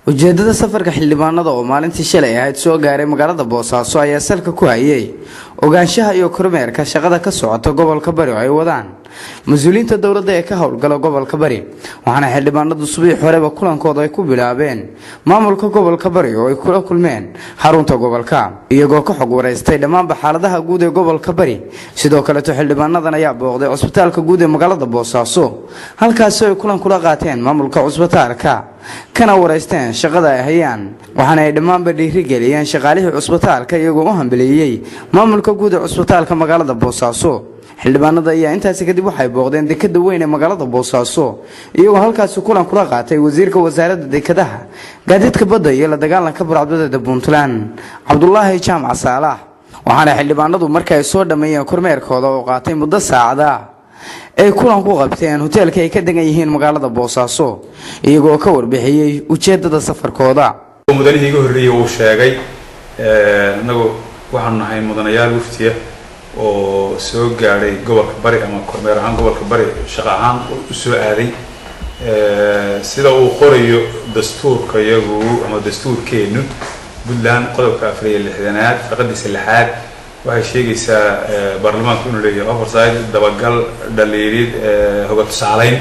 ujeedada safarka xildhibaanada oo maalintii shalay ahayd soo gaaray magaalada Boosaaso ayaa salka ku hayay ogaanshaha iyo kormeerka shaqada ka socota gobolka Bari oo ay wadaan mas'uuliyiinta dawladda ee ka howlgala gobolka Bari waxaana xildhibaanadu subax horeba kulankooda ay ku bilaabeen maamulka gobolka Bari oo ay kula kulmeen xarunta gobolka iyagoo ka xog wareystay dhammaan xaaladaha guud ee gobolka Bari sidoo kale xildhibaanadan ayaa booqday cusbitaalka guud ee magaalada Boosaaso halkaas oo ay kulan kula qaateen maamulka cusbitaalka kana wareysteen shaqada ay hayaan waxaana ay dhammaan dhiiri geliyeen shaqaalihii cusbitaalka iyagoo u hambaliyay maamulka guud ee cusbitaalka magaalada Boosaaso xildhibaanada ayaa intaas kadib waxay booqdeen dekedda weyn ee magaalada Boosaaso iyagoo halkaas kulan kula qaatay wasiirka wasaaradda dekedaha gaadiidka badda iyo la dagaalanka burcadbadeeda Puntland Cabdullaahi Jaamac Saalax waxaana xildhibaanadu markay ay soo dhameeyeen kormeerkooda oo qaatay muddo saacada ay kulan ku qabteen hoteelka ay ka degan yihiin magaalada Boosaaso iyagoo ka warbixiyay ujeedada safarkooda mudanihiga horreeyay uu sheegay anagu waxaan nahay mudanayaal waftiya oo soo gaaray gobolka Bari ama kormeer ahaan gobolka Bari shaqo ahaan u soo aaday sida uu qorayo dastuurka iyagu ama dastuurkeenu Puntland qodobka 64aad faqadiisa 6aad waxay sheegaysaa baarlamaanku inuu leeyahay oversight dabagal dhaliilid hoga tusaaleyn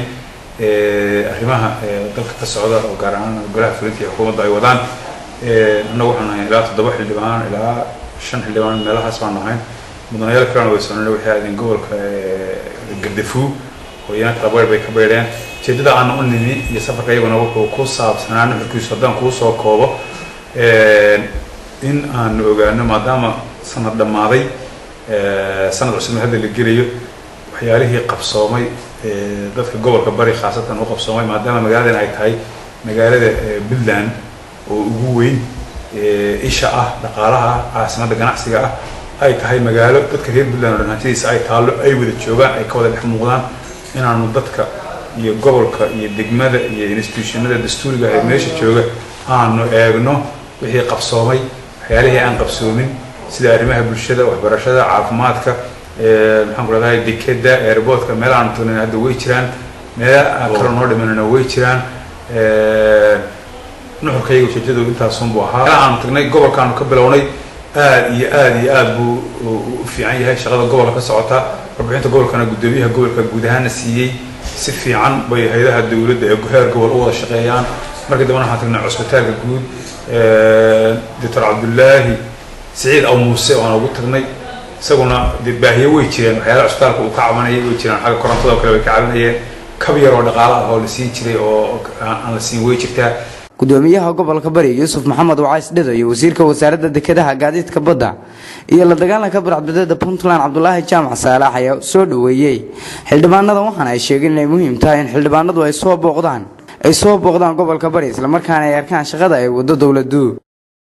arrimaha dalka ka socda oo gaar ahaan golaha fulinta iyo xukuumadda ay wadaan anagu waxaan nahay ilaa 7 xildhibaan ilaa 5 xildhibaan meelahaas baan nahay mudanayaal kalena way soo noqday waxay aadeen gobolka Gadefu oo iyana qabayl bay ka beereen jeedada aan u nimi iyo safarka iyaguna wuxuu ku saabsanaa markiisu haddaan ku soo koobo in aan ogaano maadaama sanad dhamaaday sanad cusub hadda la gelayo waxyaalihii qabsoomay dadka gobolka Bari khaasatan oo qabsoomay maadaama magaaladan ay tahay magaalada Puntland oo ugu weyn isha ah dhaqaalaha caasimada ganacsiga ah ay tahay magaalo dadka reer Puntland oo hantidiisa ay taalo ay wada joogaan ay ka wada dhex muuqdaan inaanu dadka iyo gobolka iyo degmada iyo institutionada dastuuriga ee meesha jooga aanu eegno wixii qabsoomay waxyaalihii aan qabsoomin sida arrimaha bulshada waxbarashada caafimaadka maxaan ku raadayay dekedda airportka meel aan tuurin hadda way jiraan meel kale noo dhimanayna way jiraan nuxurkayga ujeedadu intaas un buu ahaa aan tagnay gobolkaanu ka bilownay aad buu u fiican yahay shaqada gobolka ka socota warbixinta gobolkana gudoomiyaha gobolka guud ahaan siiyay si fiican bay hay'adaha dawladda ee heer gobol u wada shaqeeyaan markii dambana waxaan tagnay cusbitaalka guud Dr. Cabdullaahi Saciid aw Muuse oo aan ugu tagnay isaguna baahiyo way jireen waxyaalaha cusbitaalka uu ka cabanayay way jireen xagga korontada kale way ka cabanayeen kab yar oo dhaqaalaha oo la siin jiray oo aan la siin way jirtaa gudoomiyaha gobolka Bari Yuusuf Maxamed Wacays Dhido iyo wasiirka wasaaradda dekedaha gaadiidka badda iyo la dagaalanka burcadbadeeda Puntland Cabdullaahi Jaamac Saalax ayaa soo dhaweeyay xildhibaanada waxaana ay sheegeen inay muhiim tahay in xildhibaanadu ay soo booqdaan gobolka Bari isla markaana ay arkaan shaqada ay wado dawladdu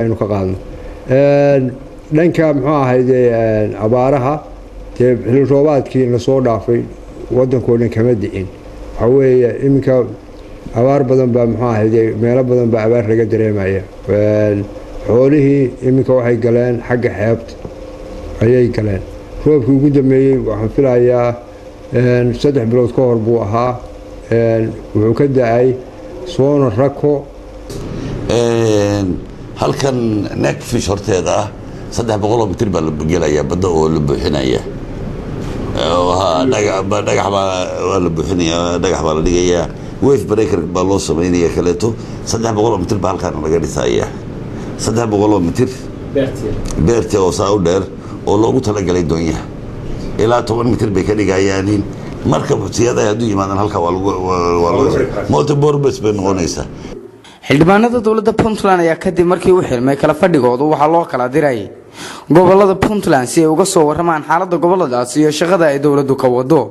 aynu ka qaadno dhanka muxuu ahayd abaaraha xilli roobaadkii la soo dhaafay wadankoodan kama dicin waxa weeye iminka abaar badan baa muxuu ahayd meelo badan baa abaar laga dareemaya xoolihii iminka waxay galeen xagga xeebta ayay galeen roobkii ugu dambeeyey waxaan filayaa 3 bilood ka hor buu ahaa wuxuu ka da'ay soona rako halkan neck fish horteeda ah 300 mitir baa la gelaya badda oo la buuxinaya dhagax baa la buuxinaya dhagax baa la dhigaya wave breaker baa loo sameynaya kaleeto 300 mitir baa halkan laga dhisaya 300 mitir beertii oo saa u dheer oo loogu talagalay doonyaha ilaa 10 mitir bay ka dhigayaan marka buuxiyada ay haduu yimaadaan halka waa multi-purpose bay noqonaysaa xildhibaanada dawladda Puntland ayaa kadib markii uu xirmay kala fadhigoodu waxa loo kala diray gobolada Puntland si ay uga soo waramaan xaaladda goboladaas iyo shaqada ay dawladdu ka wado